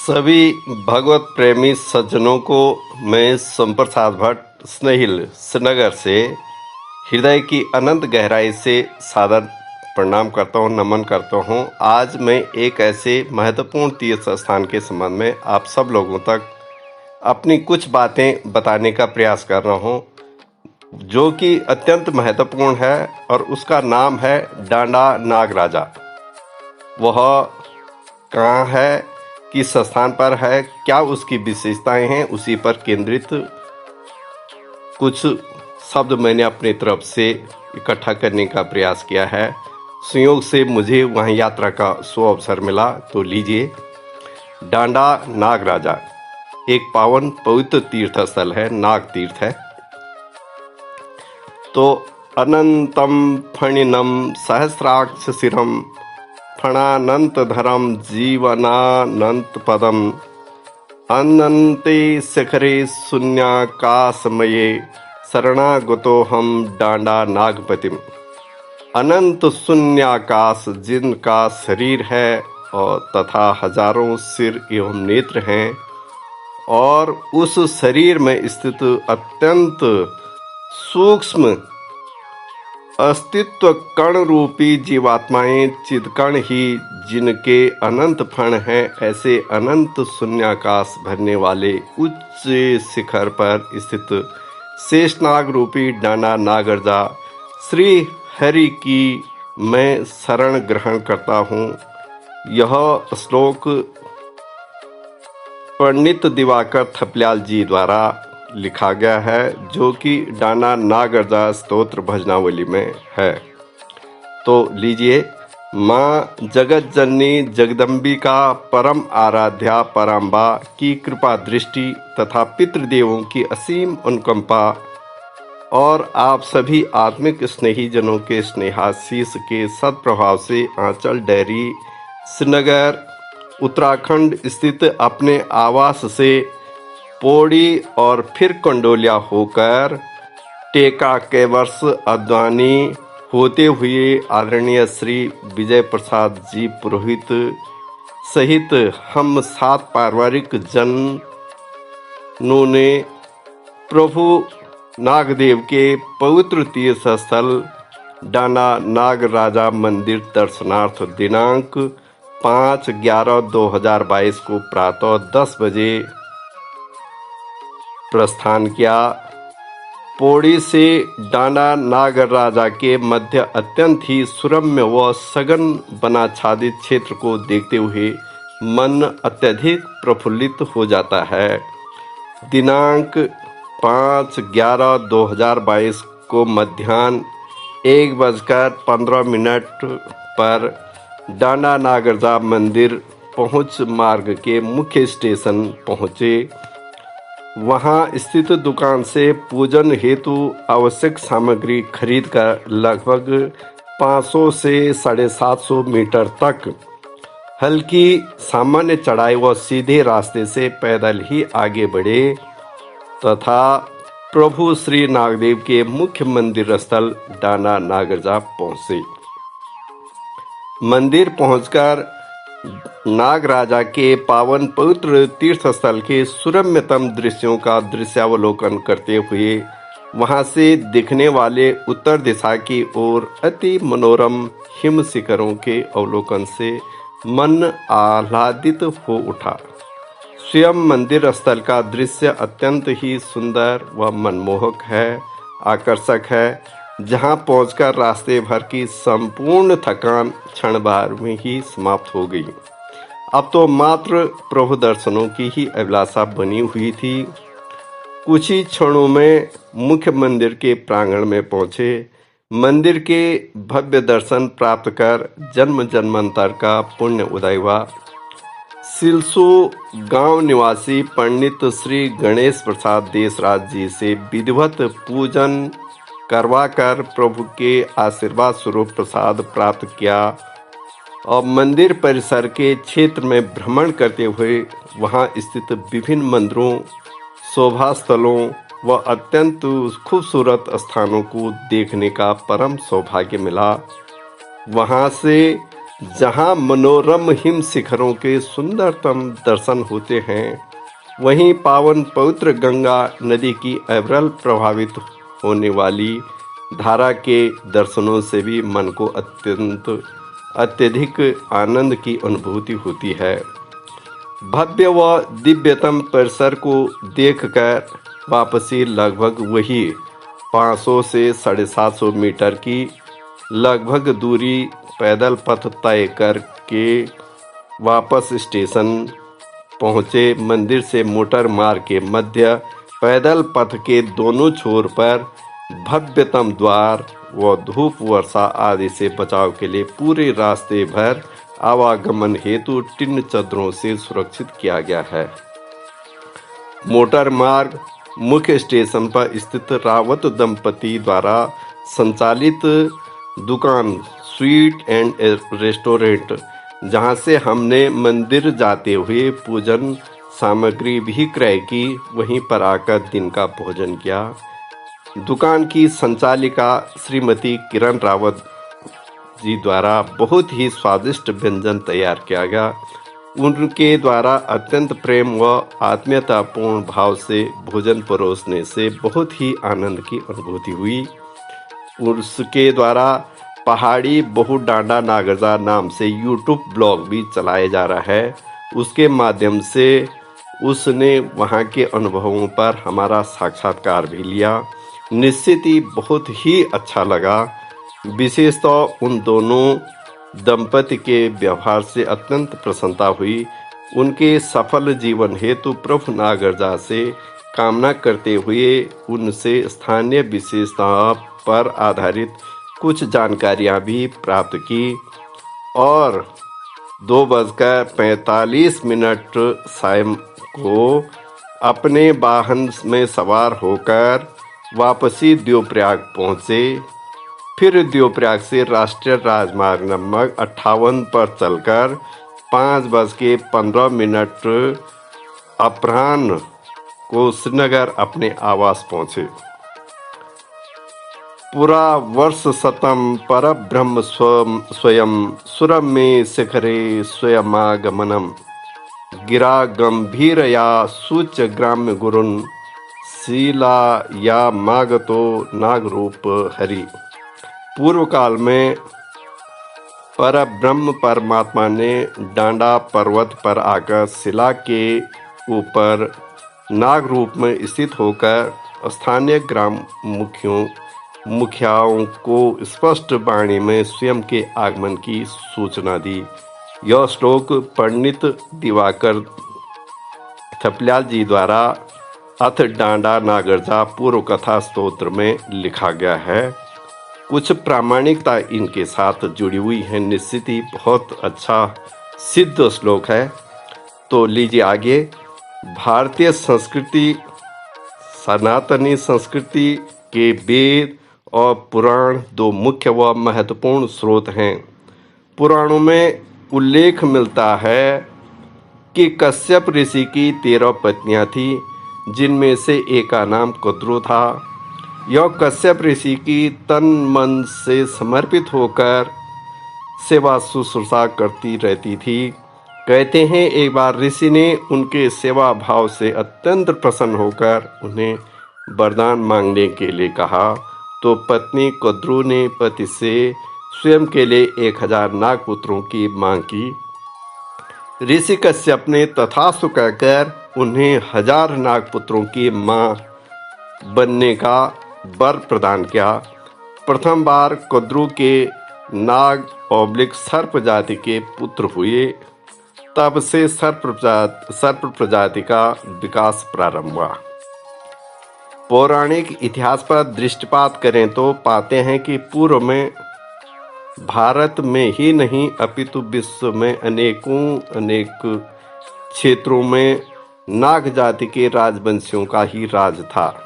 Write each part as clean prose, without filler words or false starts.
सभी भगवत प्रेमी सज्जनों को मैं सोमप्रसाद भट्ट स्नेहिल श्रीनगर से हृदय की अनंत गहराई से सादर प्रणाम करता हूँ, नमन करता हूँ। आज मैं एक ऐसे महत्वपूर्ण तीर्थ स्थान के संबंध में आप सब लोगों तक अपनी कुछ बातें बताने का प्रयास कर रहा हूँ, जो कि अत्यंत महत्वपूर्ण है और उसका नाम है डांडा नागराजा। वह कहाँ है, किस स्थान पर है, क्या उसकी विशेषताएं हैं, उसी पर केंद्रित कुछ शब्द मैंने अपनी तरफ से इकट्ठा करने का प्रयास किया है। संयोग से मुझे वहाँ यात्रा का अवसर मिला, तो लीजिए। डांडा नागराजा एक पावन पवित्र तीर्थ स्थल है, नाग तीर्थ है। तो अनंतम फणिनम सहस्राक्ष शिरम फणानंतधरम जीवनानंत पदम अनंते शिखरे शून्याकाशमये शरणागतोहम डांडा नागपतिम। अनंत शून्याकाश जिनका शरीर है और तथा हजारों सिर एवं नेत्र हैं, और उस शरीर में स्थित अत्यंत सूक्ष्म अस्तित्व कण रूपी जीवात्माएं चिदकण ही जिनके अनंत फण हैं, ऐसे अनंत शून्याकाश भरने वाले उच्च शिखर पर स्थित शेषनाग रूपी डांडा नागराजा श्री हरि की मैं शरण ग्रहण करता हूँ। यह श्लोक पंडित दिवाकर थपलियाल जी द्वारा लिखा गया है, जो कि डांडा नागराजा स्तोत्र भजनावली में है। तो लीजिए। माँ जगत जननी जगदम्बिका परम आराध्या पराम्बा की कृपा दृष्टि तथा पितृदेवों की असीम अनुकंपा और आप सभी आत्मिक स्नेही जनों के स्नेहाशीष के सद्प्रभाव से आंचल डेयरी श्रीनगर उत्तराखंड स्थित अपने आवास से पौड़ी और फिर कंडोलिया होकर टेका के वर्ष अद्वानी होते हुए आदरणीय श्री विजय प्रसाद जी पुरोहित सहित हम 7 पारिवारिक जनों ने प्रभु नागदेव के पवित्र तीर्थ स्थल डांडा नागराजा मंदिर दर्शनार्थ दिनांक 5/11/2022 को प्रातः 10 बजे प्रस्थान किया। पौड़ी से डांडा नागराजा के मध्य अत्यंत ही सुरम्य व सघन वनाच्छादित क्षेत्र को देखते हुए मन अत्यधिक प्रफुल्लित हो जाता है। दिनांक 5/11/2022 को मध्याह्न 1:15 पर डांडा नागराजा मंदिर पहुंच मार्ग के मुख्य स्टेशन पहुंचे। वहां स्थित दुकान से पूजन हेतु आवश्यक सामग्री खरीद कर लगभग 500 से 750 मीटर तक हल्की सामान्य चढ़ाई व सीधे रास्ते से पैदल ही आगे बढ़े तथा प्रभु श्री नागदेव के मुख्य मंदिर स्थल डांडा नागराजा पहुंचे। मंदिर पहुंचकर नागराजा के पावन पवित्र तीर्थ स्थल के सुरम्यतम दृश्यों का दृश्यावलोकन करते हुए वहां से दिखने वाले उत्तर दिशा की ओर अति मनोरम हिम शिखरों के अवलोकन से मन आह्लादित हो उठा। स्वयं मंदिर स्थल का दृश्य अत्यंत ही सुंदर व मनमोहक है, आकर्षक है, जहां पहुंचकर रास्ते भर की संपूर्ण थकान क्षण भर में ही समाप्त हो गई। अब तो मात्र प्रभु दर्शनों की ही अभिलाषा बनी हुई थी। कुछ ही क्षणों में मुख्य मंदिर के प्रांगण में पहुंचे। मंदिर के भव्य दर्शन प्राप्त कर जन्म जन्मांतर का पुण्य उदय हुआ। सिलसू गांव निवासी पंडित श्री गणेश प्रसाद देशराज जी से विधिवत पूजन करवाकर प्रभु के आशीर्वाद स्वरूप प्रसाद प्राप्त किया और मंदिर परिसर के क्षेत्र में भ्रमण करते हुए वहां स्थित विभिन्न मंदिरों, शोभा स्थलों व अत्यंत खूबसूरत स्थानों को देखने का परम सौभाग्य मिला। वहां से जहाँ मनोरम हिम शिखरों के सुंदरतम दर्शन होते हैं, वहीं पावन पवित्र गंगा नदी की अविरल प्रभावित होने वाली धारा के दर्शनों से भी मन को अत्यधिक आनंद की अनुभूति होती है। भव्य व दिव्यतम परिसर को देखकर वापसी लगभग वही 500 से 750 मीटर की लगभग दूरी पैदल पथ तय करके वापस स्टेशन पहुंचे। मंदिर से मोटर मार्ग के मध्य पैदल पथ के दोनों छोर पर भव्यतम द्वार व धूप वर्षा आदि से बचाव के लिए पूरे रास्ते भर आवागमन हेतु टिन चद्दरों से सुरक्षित किया गया है। मोटर मार्ग मुख्य स्टेशन पर स्थित रावत दंपति द्वारा संचालित दुकान स्वीट एंड रेस्टोरेंट, जहां से हमने मंदिर जाते हुए पूजन सामग्री भी क्रय की, वहीं पर आकर दिन का भोजन किया। दुकान की संचालिका श्रीमती किरण रावत जी द्वारा बहुत ही स्वादिष्ट व्यंजन तैयार किया गया। उनके द्वारा अत्यंत प्रेम व आत्मीयतापूर्ण भाव से भोजन परोसने से बहुत ही आनंद की अनुभूति हुई। उसके द्वारा पहाड़ी बहु डांडा नागरजा नाम से यूट्यूब ब्लॉग भी चलाया जा रहा है। उसके माध्यम से उसने वहाँ के अनुभवों पर हमारा साक्षात्कार भी लिया। निश्चित ही बहुत ही अच्छा लगा। विशेषतः उन दोनों दंपति के व्यवहार से अत्यंत प्रसन्नता हुई। उनके सफल जीवन हेतु प्रभु नागरजा से कामना करते हुए उनसे स्थानीय विशेषताओं पर आधारित कुछ जानकारियां भी प्राप्त की और 2:45 शाम को अपने वाहन में सवार होकर वापसी देवप्रयाग पहुंचे। फिर देवप्रयाग से राष्ट्रीय राजमार्ग नंबर 58 पर चलकर 5:15 अपराह्न को श्रीनगर अपने आवास पहुंचे। पूरा वर्ष शतम परब्रह्म स्वयं सुरम्ये शिखरे स्वयमागमनम गिरा गंभीरया सूच्य ग्राम्य गुरुन् शीला या मागतो नागरूप हरि। पूर्व काल में परब्रह्म परमात्मा ने डांडा पर्वत पर आकर शिला के ऊपर नाग रूप में स्थित होकर स्थानीय ग्राम मुखियाओं को स्पष्ट वाणी में स्वयं के आगमन की सूचना दी। यह श्लोक पंडित दिवाकर थपलियाल जी द्वारा अथ डांडा नागरजा पूर्व कथा स्तोत्र में लिखा गया है। कुछ प्रामाणिकता इनके साथ जुड़ी हुई है। निश्चित ही बहुत अच्छा सिद्ध श्लोक है। तो लीजिए आगे। भारतीय संस्कृति, सनातनी संस्कृति के वेद और पुराण दो मुख्य व महत्वपूर्ण स्रोत हैं। पुराणों में उल्लेख मिलता है कि कश्यप ऋषि की 13 पत्नियां थीं, जिनमें से एक का नाम कद्रू था। यह कश्यप ऋषि की तन मन से समर्पित होकर सेवा शुश्रूषा करती रहती थी। कहते हैं एक बार ऋषि ने उनके सेवा भाव से अत्यंत प्रसन्न होकर उन्हें वरदान मांगने के लिए कहा। तो पत्नी कद्रू ने पति से स्वयं के लिए 1000 नागपुत्रों की मांग की। ऋषि कश्यप ने तथास्तु कहकर उन्हें 1000 नागपुत्रों की मां बनने का वर प्रदान किया। प्रथम बार कद्रू के नाग सर्प जाति के पुत्र हुए। तब से सर्प प्रजाति का विकास प्रारंभ हुआ। पौराणिक इतिहास पर दृष्टिपात करें तो पाते हैं कि पूर्व में भारत में ही नहीं अपितु विश्व में अनेक क्षेत्रों में नाग जाति के राजवंशियों का ही राज था।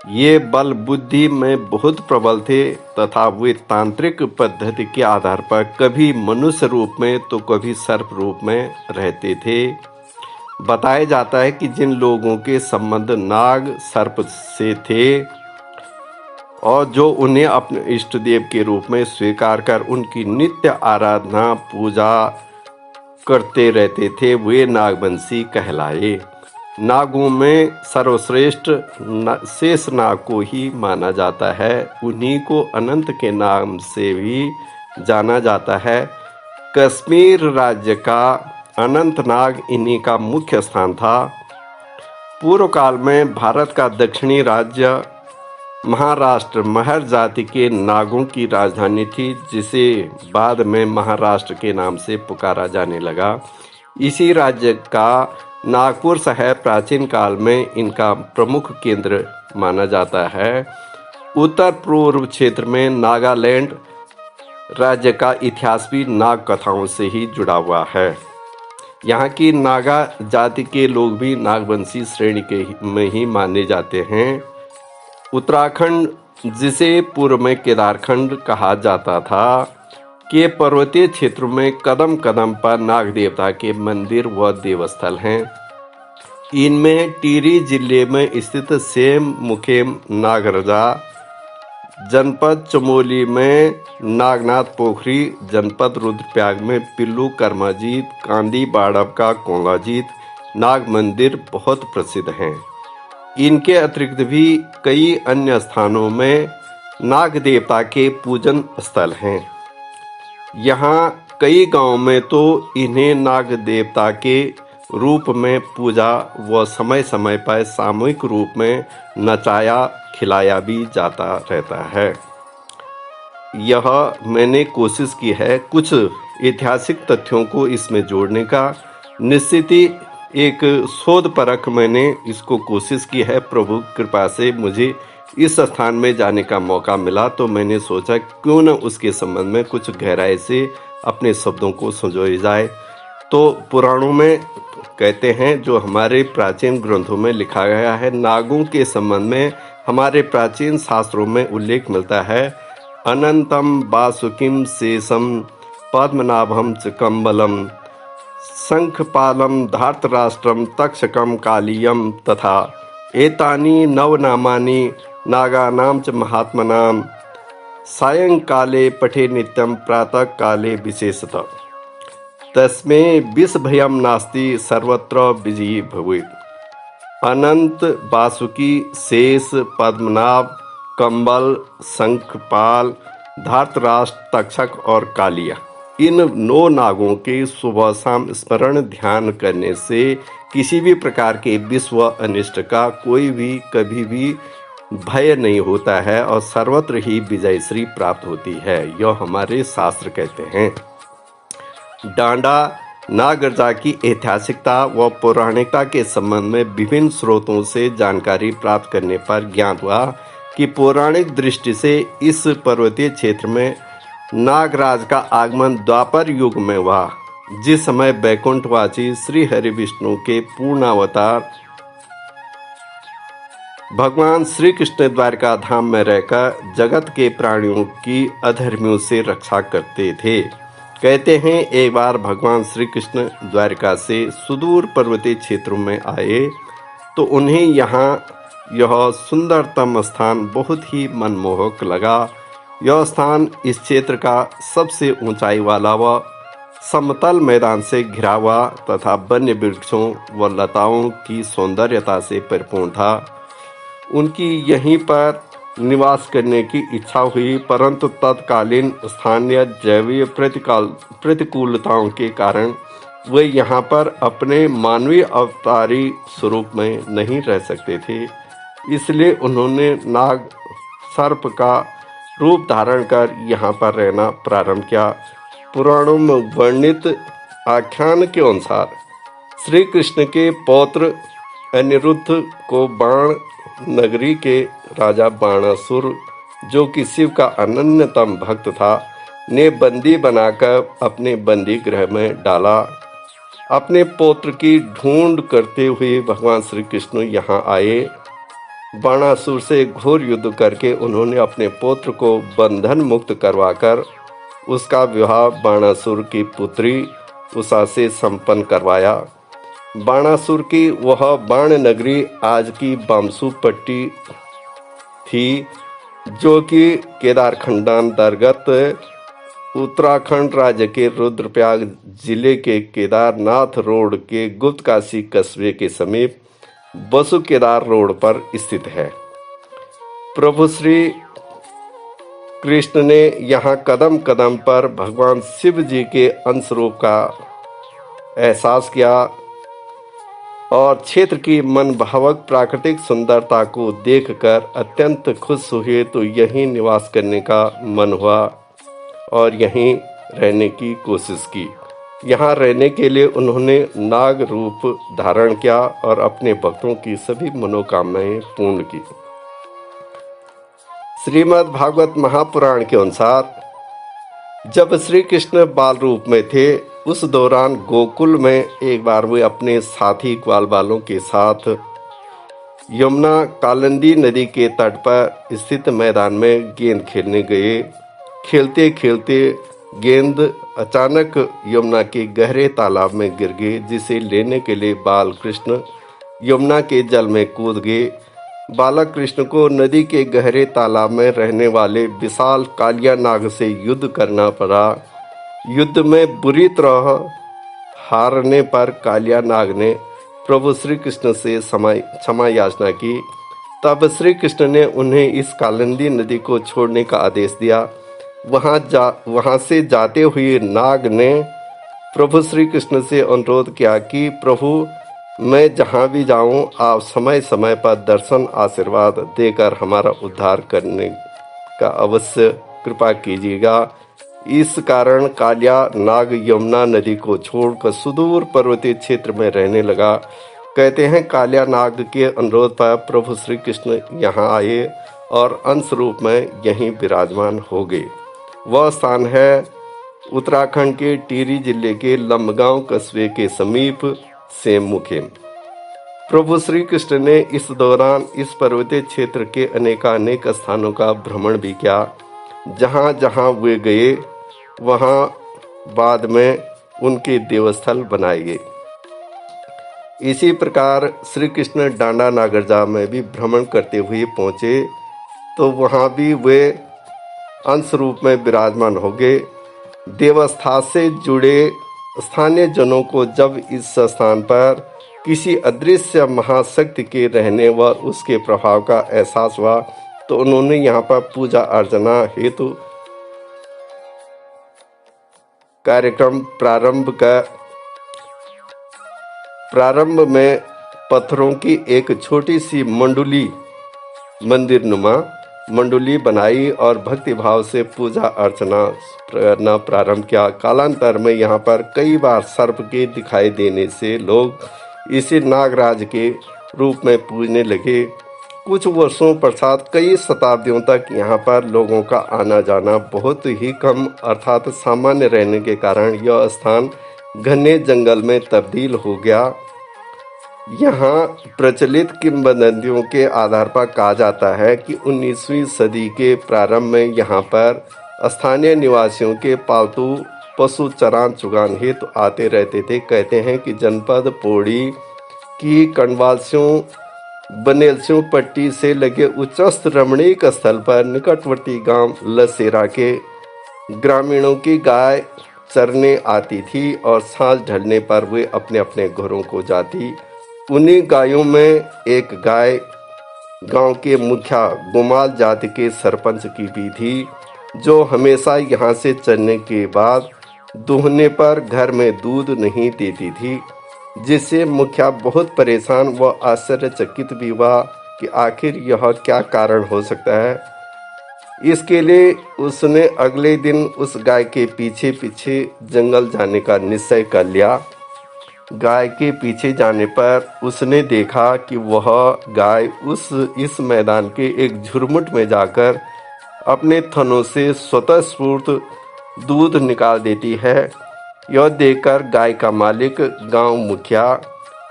ये बल बुद्धि में बहुत प्रबल थे तथा वे तांत्रिक पद्धति के आधार पर कभी मनुष्य रूप में तो कभी सर्प रूप में रहते थे। बताया जाता है कि जिन लोगों के संबंध नाग सर्प से थे और जो उन्हें अपने इष्ट देव के रूप में स्वीकार कर उनकी नित्य आराधना पूजा करते रहते थे, वे नागवंशी कहलाए। नागों में सर्वश्रेष्ठ शेष नाग को ही माना जाता है। उन्हीं को अनंत के नाम से भी जाना जाता है। कश्मीर राज्य का अनंतनाग इन्हीं का मुख्य स्थान था। पूर्व काल में भारत का दक्षिणी राज्य महाराष्ट्र महर जाति के नागों की राजधानी थी, जिसे बाद में महाराष्ट्र के नाम से पुकारा जाने लगा। इसी राज्य का नागपुर शहर प्राचीन काल में इनका प्रमुख केंद्र माना जाता है। उत्तर पूर्व क्षेत्र में नागालैंड राज्य का इतिहास भी नाग कथाओं से ही जुड़ा हुआ है। यहाँ की नागा जाति के लोग भी नागवंशी श्रेणी के में ही माने जाते हैं। उत्तराखंड, जिसे पूर्व में केदारखंड कहा जाता था, के पर्वतीय क्षेत्रों में कदम कदम पर नाग देवता के मंदिर व देवस्थल हैं। इनमें टिहरी जिले में स्थित सेम मुखेम नागरजा, जनपद चमोली में नागनाथ पोखरी, जनपद रुद्रप्रयाग में पिल्लू कर्माजीत, कांदी बाड़व का कोंगाजीत नाग मंदिर बहुत प्रसिद्ध हैं। इनके अतिरिक्त भी कई अन्य स्थानों में नाग देवता के पूजन स्थल हैं। यहाँ कई गांवों में तो इन्हें नाग देवता के रूप में पूजा व समय समय पर सामूहिक रूप में नचाया खिलाया भी जाता रहता है। यह मैंने कोशिश की है कुछ ऐतिहासिक तथ्यों को इसमें जोड़ने का। निश्चित ही एक शोध परख मैंने इसको कोशिश की है। प्रभु कृपा से मुझे इस स्थान में जाने का मौका मिला, तो मैंने सोचा क्यों न उसके संबंध में कुछ गहराई से अपने शब्दों को संजोए जाए। तो पुराणों में कहते हैं, जो हमारे प्राचीन ग्रंथों में लिखा गया है, नागों के संबंध में हमारे प्राचीन शास्त्रों में उल्लेख मिलता है। अनंतम वासुकिम शेषम पद्मनाभम च कम्बलम शंखपालम धार्तराष्ट्रम तक्षकम कालियम तथा एतानि नवनामानि नागानां च महात्मनां सायंकाले पठे नित्यं प्रातः काले विशेषतः तस्मै विषभयं नास्ति सर्वत्र विजयी भवेत्। अनंत, वासुकी, शेष, पद्मनाभ, कंबल, शंखपाल, धार्तराष्ट्र, तक्षक और कालिया, इन 9 नागों के सुबह शाम स्मरण ध्यान करने से किसी भी प्रकार के विश्व अनिष्ट का कोई भी कभी भी भय नहीं होता है और सर्वत्र ही विजयश्री प्राप्त होती है, यह हमारे शास्त्र कहते हैं। डांडा नागरजा की ऐतिहासिकता व पौराणिकता के संबंध में विभिन्न स्रोतों से जानकारी प्राप्त करने पर ज्ञात हुआ कि पौराणिक दृष्टि से इस पर्वतीय क्षेत्र में नागराज का आगमन द्वापर युग में हुआ, जिस समय बैकुंठवासी श्री हरि विष्णु के पूर्णावतार भगवान श्री कृष्ण द्वारका धाम में रहकर जगत के प्राणियों की अधर्मियों से रक्षा करते थे। कहते हैं, एक बार भगवान श्री कृष्ण द्वारका से सुदूर पर्वतीय क्षेत्रों में आए तो उन्हें यहाँ यह सुंदरतम स्थान बहुत ही मनमोहक लगा। यह स्थान इस क्षेत्र का सबसे ऊंचाई वाला व समतल मैदान से घिरा हुआ तथा वन्य वृक्षों व लताओं की सौंदर्यता से परिपूर्ण था। उनकी यहीं पर निवास करने की इच्छा हुई, परंतु तत्कालीन स्थानीय जैवीय प्रतिकूलताओं के कारण वे यहाँ पर अपने मानवीय अवतारी स्वरूप में नहीं रह सकते थे। इसलिए उन्होंने नाग सर्प का रूप धारण कर यहाँ पर रहना प्रारंभ किया। पुराणों में वर्णित आख्यान के अनुसार श्री कृष्ण के पौत्र अनिरुद्ध को बाण नगरी के राजा बाणासुर, जो कि शिव का अनन्यतम भक्त था, ने बंदी बनाकर अपने बंदी गृह में डाला। अपने पौत्र की ढूंढ करते हुए भगवान श्री कृष्ण यहाँ आए। बाणासुर से घोर युद्ध करके उन्होंने अपने पौत्र को बंधन मुक्त करवाकर उसका विवाह बाणासुर की पुत्री उषा से संपन्न करवाया। बाणासुर की वह बाण नगरी आज की बामसू पट्टी थी। जो कि केदारखंडांतर्गत उत्तराखंड राज्य के रुद्रप्रयाग जिले के केदारनाथ रोड के गुप्तकाशी कस्बे के समीप बसु केदार रोड पर स्थित है। प्रभु श्री कृष्ण ने यहाँ कदम कदम पर भगवान शिव जी के अंश रूप का एहसास किया और क्षेत्र की मनभावक प्राकृतिक सुंदरता को देखकर अत्यंत खुश हुए, तो यहीं निवास करने का मन हुआ और यहीं रहने की कोशिश की। यहाँ रहने के लिए उन्होंने नाग रूप धारण किया और अपने भक्तों की सभी मनोकामनाएं पूर्ण की। श्रीमद् भागवत महापुराण के अनुसार जब श्री कृष्ण बाल रूप में थे, उस दौरान गोकुल में एक बार वे अपने साथी ग्वाल बालों के साथ यमुना कालिंदी नदी के तट पर स्थित मैदान में गेंद खेलने गए। खेलते खेलते गेंद अचानक यमुना के गहरे तालाब में गिर गई, जिसे लेने के लिए बाल कृष्ण यमुना के जल में कूद गए। बालक कृष्ण को नदी के गहरे तालाब में रहने वाले विशाल कालिया नाग से युद्ध करना पड़ा। युद्ध में बुरी तरह हारने पर कालिया नाग ने प्रभु श्री कृष्ण से क्षमा याचना की। तब श्री कृष्ण ने उन्हें इस कालिंदी नदी को छोड़ने का आदेश दिया। वहां से जाते हुए नाग ने प्रभु श्री कृष्ण से अनुरोध किया कि प्रभु, मैं जहाँ भी जाऊं, आप समय समय पर दर्शन आशीर्वाद देकर हमारा उद्धार करने का अवश्य कृपा कीजिएगा। इस कारण कालिया नाग यमुना नदी को छोड़कर सुदूर पर्वतीय क्षेत्र में रहने लगा। कहते हैं कालिया नाग के अनुरोध पर प्रभु श्री कृष्ण यहाँ आए और अंश रूप में यहीं विराजमान हो गए। वह स्थान है उत्तराखंड के टिहरी जिले के लंबगांव कस्बे के समीप सेमुखेम। प्रभु श्री कृष्ण ने इस दौरान इस पर्वतीय क्षेत्र के अनेकानेक स्थानों का भ्रमण भी किया। जहाँ जहाँ वे गए वहाँ बाद में उनके देवस्थल बनाए गए। इसी प्रकार श्री कृष्ण डांडा नागरजा में भी भ्रमण करते हुए पहुँचे, तो वहाँ भी वे अंश रूप में विराजमान हो गए। देवस्था से जुड़े स्थानीय जनों को जब इस स्थान पर किसी अदृश्य महाशक्ति के रहने व उसके प्रभाव का एहसास हुआ, तो उन्होंने यहाँ पर पूजा अर्चना हेतु कार्यक्रम प्रारंभ में पत्थरों की एक छोटी सी मंदिर नुमा मंडली बनाई और भक्ति भाव से पूजा अर्चना करना प्रारंभ किया। कालांतर में यहाँ पर कई बार सर्प के दिखाई देने से लोग इसे नागराज के रूप में पूजने लगे। कुछ वर्षों पश्चात कई शताब्दियों तक यहाँ पर लोगों का आना जाना बहुत ही कम अर्थात सामान्य रहने के कारण यह स्थान घने जंगल में तब्दील हो गया। यहाँ प्रचलित किंवदंतियों के आधार पर कहा जाता है कि 19वीं सदी के प्रारंभ में यहाँ पर स्थानीय निवासियों के पालतू पशु चरान चुगान हेतु आते रहते थे। कहते हैं कि जनपद पौड़ी की कंडवालस्यों बनेलस्यों पट्टी से लगे उच्चस्थ रमणीक स्थल पर निकटवर्ती गांव लसेरा के ग्रामीणों की गाय चरने आती थी और सांझ ढलने पर वे अपने अपने घरों को जाती। उन्हीं गायों में एक गाय गांव के मुखिया गुमाल जाति के सरपंच की भी थी, जो हमेशा यहाँ से चलने के बाद दूहने पर घर में दूध नहीं देती थी, जिससे मुखिया बहुत परेशान व आश्चर्यचकित भी हुआ कि आखिर यह क्या कारण हो सकता है। इसके लिए उसने अगले दिन उस गाय के पीछे पीछे जंगल जाने का निश्चय कर लिया। गाय के पीछे जाने पर उसने देखा कि वह गाय इस मैदान के एक झुरमुट में जाकर अपने थनों से स्वतः स्फूर्त दूध निकाल देती है। यह देखकर गाय का मालिक गांव मुखिया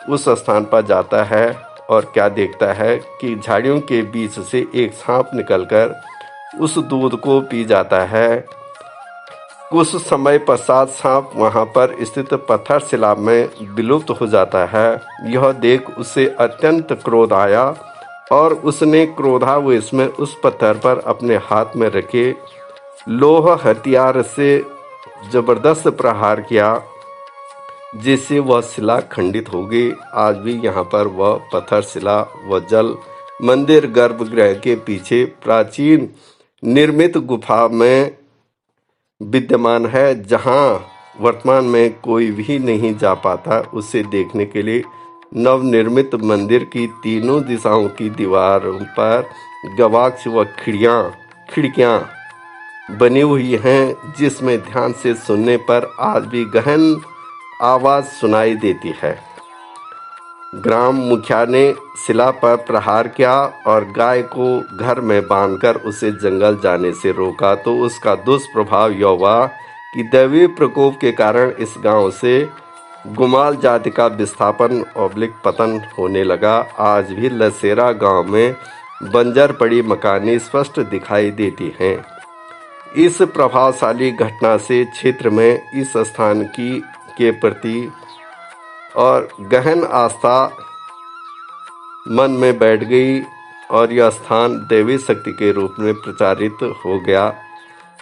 उस स्थान पर जाता है और क्या देखता है कि झाड़ियों के बीच से एक सांप निकलकर उस दूध को पी जाता है। कुछ समय पश्चात सांप वहां पर स्थित पत्थर शिला में विलुप्त हो जाता है। यह देख उसे अत्यंत क्रोध आया और उसने क्रोधावेश में उस पत्थर पर अपने हाथ में रखे लोह हथियार से जबरदस्त प्रहार किया, जिससे वह शिला खंडित हो गई। आज भी यहाँ पर वह पत्थर शिला व जल मंदिर गर्भगृह के पीछे प्राचीन निर्मित गुफा में विद्यमान है, जहाँ वर्तमान में कोई भी नहीं जा पाता। उसे देखने के लिए नवनिर्मित मंदिर की तीनों दिशाओं की दीवारों पर गवाक्ष व खिड़कियां बनी हुई हैं, जिसमें ध्यान से सुनने पर आज भी गहन आवाज सुनाई देती है। ग्राम मुखिया ने शिला पर प्रहार किया और गाय को घर में बांधकर उसे जंगल जाने से रोका, तो उसका दुष्प्रभाव यह हुआ कि दैवीय प्रकोप के कारण इस गांव से गुमाल जाति का विस्थापन पतन होने लगा। आज भी लसेरा गांव में बंजर पड़ी मकानें स्पष्ट दिखाई देती हैं। इस प्रभावशाली घटना से क्षेत्र में इस स्थान के प्रति और गहन आस्था मन में बैठ गई और यह स्थान देवी शक्ति के रूप में प्रचारित हो गया,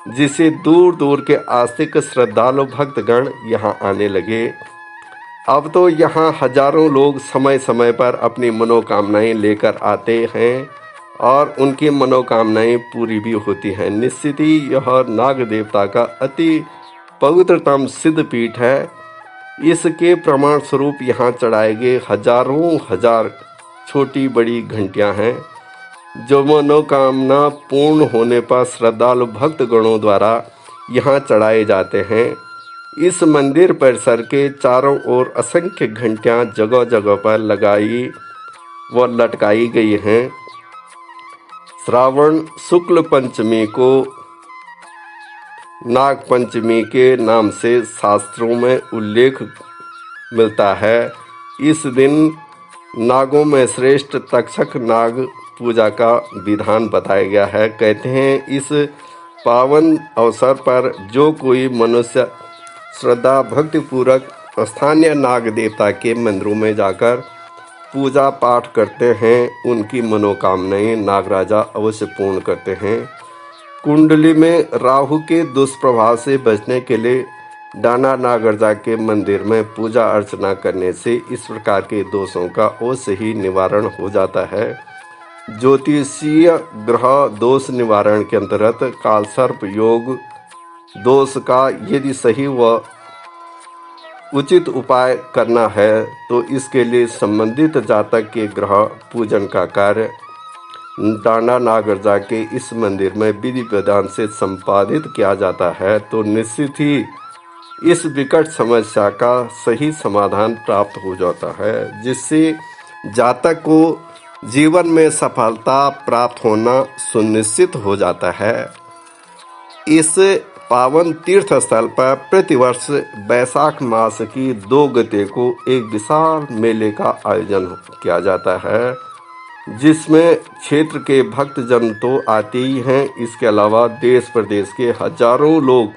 जिसे दूर दूर के आस्तिक श्रद्धालु भक्तगण यहाँ आने लगे। अब तो यहाँ हजारों लोग समय समय पर अपनी मनोकामनाएं लेकर आते हैं और उनकी मनोकामनाएं पूरी भी होती हैं। निश्चित ही यह नाग देवता का अति पवित्रतम सिद्ध पीठ है। इसके प्रमाण स्वरूप यहाँ चढ़ाए गए हजारों हजार छोटी बड़ी घंटियां हैं, जो मनोकामना पूर्ण होने पर श्रद्धालु भक्तगणों द्वारा यहाँ चढ़ाए जाते हैं। इस मंदिर परिसर के चारों ओर असंख्य घंटियां जगह जगह पर लगाई व लटकाई गई हैं। श्रावण शुक्ल पंचमी को नाग पंचमी के नाम से शास्त्रों में उल्लेख मिलता है। इस दिन नागों में श्रेष्ठ तक्षक नाग पूजा का विधान बताया गया है। कहते हैं इस पावन अवसर पर जो कोई मनुष्य श्रद्धा भक्ति पूर्वक स्थानीय नाग देवता के मंदिरों में जाकर पूजा पाठ करते हैं, उनकी मनोकामनाएं नागराजा अवश्य पूर्ण करते हैं। कुंडली में राहु के दुष्प्रभाव से बचने के लिए डाना नागराजा के मंदिर में पूजा अर्चना करने से इस प्रकार के दोषों का अवश्य ही निवारण हो जाता है। ज्योतिषीय ग्रह दोष निवारण के अंतर्गत कालसर्प योग दोष का यदि सही व उचित उपाय करना है, तो इसके लिए संबंधित जातक के ग्रह पूजन का कार्य डाना नागराजा के इस मंदिर में विधि विधान से संपादित किया जाता है, तो निश्चित ही इस विकट समस्या का सही समाधान प्राप्त हो जाता है, जिससे जातक को जीवन में सफलता प्राप्त होना सुनिश्चित हो जाता है। इस पावन तीर्थ स्थल पर प्रतिवर्ष बैसाख मास की 2 गते को एक विशाल मेले का आयोजन किया जाता है, जिसमें क्षेत्र के भक्तजन तो आते ही हैं, इसके अलावा देश प्रदेश के हजारों लोग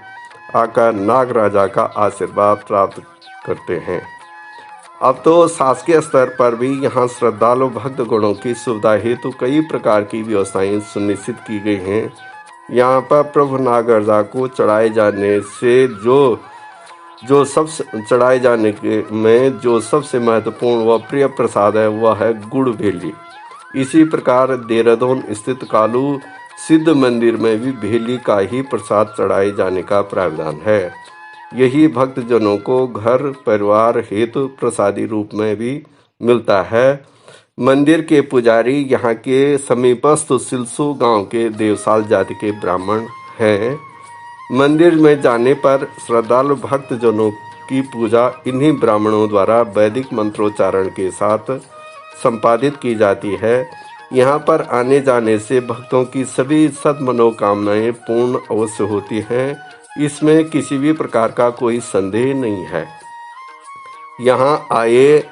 आकर नागराजा का आशीर्वाद प्राप्त करते हैं। अब तो शासकीय स्तर पर भी यहाँ श्रद्धालु भक्तगणों की सुविधा हेतु कई प्रकार की व्यवस्थाएं सुनिश्चित की गई हैं। यहाँ पर प्रभु नागराजा को चढ़ाए जाने से जो सबसे चढ़ाए जाने के में जो सबसे महत्वपूर्ण व प्रिय प्रसाद है, वह है गुड़ भेली। इसी प्रकार देहरादून स्थित कालू सिद्ध मंदिर में भी भेली का ही प्रसाद चढ़ाए जाने का प्रावधान है। यही भक्तजनों को घर परिवार हेतु प्रसादी रूप में भी मिलता है। मंदिर के पुजारी यहाँ के समीपस्थ सिलसू गांव के देवसाल जाति के ब्राह्मण हैं। मंदिर में जाने पर श्रद्धालु भक्तजनों की पूजा इन्हीं ब्राह्मणों द्वारा वैदिक मंत्रोच्चारण के साथ संपादित की जाती है। यहाँ पर आने जाने से भक्तों की सभी सद्मनोकामनाएं पूर्ण अवश्य होती हैं, इसमें किसी भी प्रकार का कोई संदेह नहीं है। यहाँ आए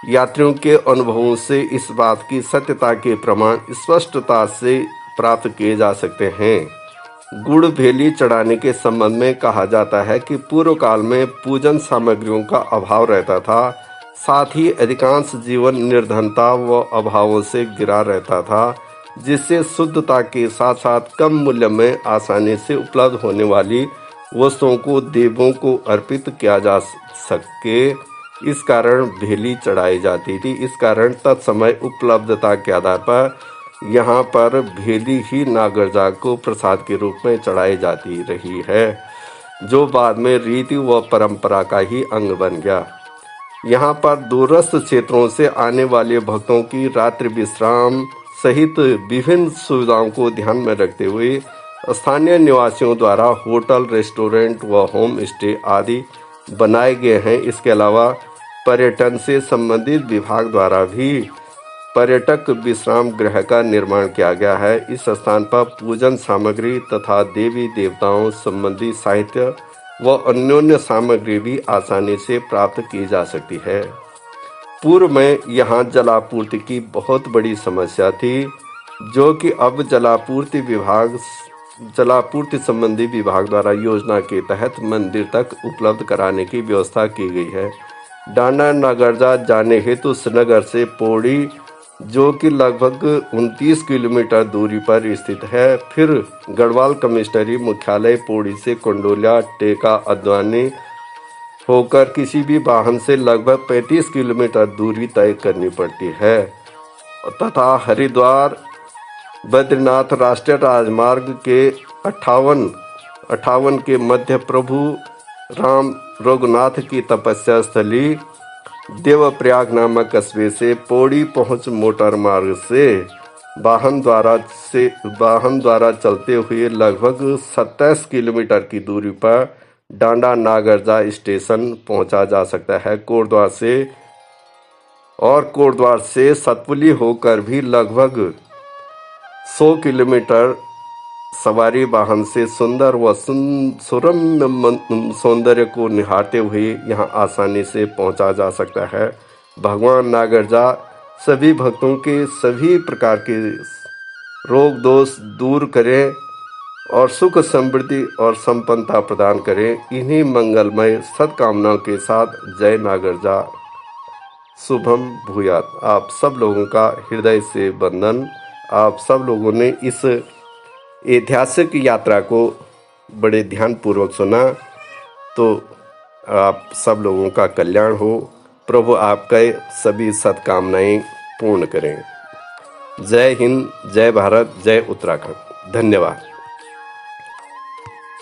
यात्रियों के अनुभवों से इस बात की सत्यता के प्रमाण स्पष्टता से प्राप्त किए जा सकते हैं। गुड़ भेली चढ़ाने के संबंध में कहा जाता है कि पूर्व काल में पूजन सामग्रियों का अभाव रहता था, साथ ही अधिकांश जीवन निर्धनता व अभावों से घिरा रहता था, जिससे शुद्धता के साथ साथ कम मूल्य में आसानी से उपलब्ध होने वाली वस्तुओं को देवों को अर्पित किया जा सके। इस कारण भेली चढ़ाई जाती थी। इस कारण तत्समय उपलब्धता के आधार पर यहाँ पर भेली ही नागरजा को प्रसाद के रूप में चढ़ाई जाती रही है, जो बाद में रीति व परंपरा का ही अंग बन गया। यहाँ पर दूरस्थ क्षेत्रों से आने वाले भक्तों की रात्रि विश्राम सहित विभिन्न सुविधाओं को ध्यान में रखते हुए स्थानीय निवासियों द्वारा होटल, रेस्टोरेंट व होम स्टे आदि बनाए गए हैं। इसके अलावा पर्यटन से संबंधित विभाग द्वारा भी पर्यटक विश्राम गृह का निर्माण किया गया है। इस स्थान पर पूजन सामग्री तथा देवी देवताओं संबंधी साहित्य व अन्योन्य सामग्री भी आसानी से प्राप्त की जा सकती है। पूर्व में यहाँ जलापूर्ति की बहुत बड़ी समस्या थी, जो कि अब जलापूर्ति संबंधी विभाग द्वारा योजना के तहत मंदिर तक उपलब्ध कराने की व्यवस्था की गई है। डांडा नागरजा जाने हेतु श्रीनगर से पौड़ी, जो कि लगभग 29 किलोमीटर दूरी पर स्थित है, फिर गढ़वाल कमिश्नरी मुख्यालय पौड़ी से कुंडोलिया, टेका, अद्वानी होकर किसी भी वाहन से लगभग 35 किलोमीटर दूरी तय करनी पड़ती है तथा हरिद्वार बद्रीनाथ राष्ट्रीय राजमार्ग के 58 के मध्य प्रभु राम रघुनाथ की तपस्या स्थली देवप्रयाग नामक कस्बे से पौड़ी पहुंच मोटर मार्ग से वाहन द्वारा चलते हुए लगभग 27 किलोमीटर की दूरी पर डांडा नागरजा स्टेशन पहुंचा जा सकता है। कोटद्वार से सतपुली होकर भी लगभग 100 किलोमीटर सवारी वाहन से सुंदर व सुरम्य सौंदर्य को निहारते हुए यहाँ आसानी से पहुंचा जा सकता है। भगवान नागरजा सभी भक्तों के सभी प्रकार के रोग दोष दूर करें और सुख समृद्धि और संपन्नता प्रदान करें। इन्हीं मंगलमय सद्कामनाओं के साथ जय नागरजा, शुभम भूयात। आप सब लोगों का हृदय से वंदन। आप सब लोगों ने इस ऐतिहासिक यात्रा को बड़े ध्यानपूर्वक सुना, तो आप सब लोगों का कल्याण हो। प्रभु आपका सभी सद्कामनाएं पूर्ण करें। जय हिंद, जय भारत, जय उत्तराखंड। धन्यवाद।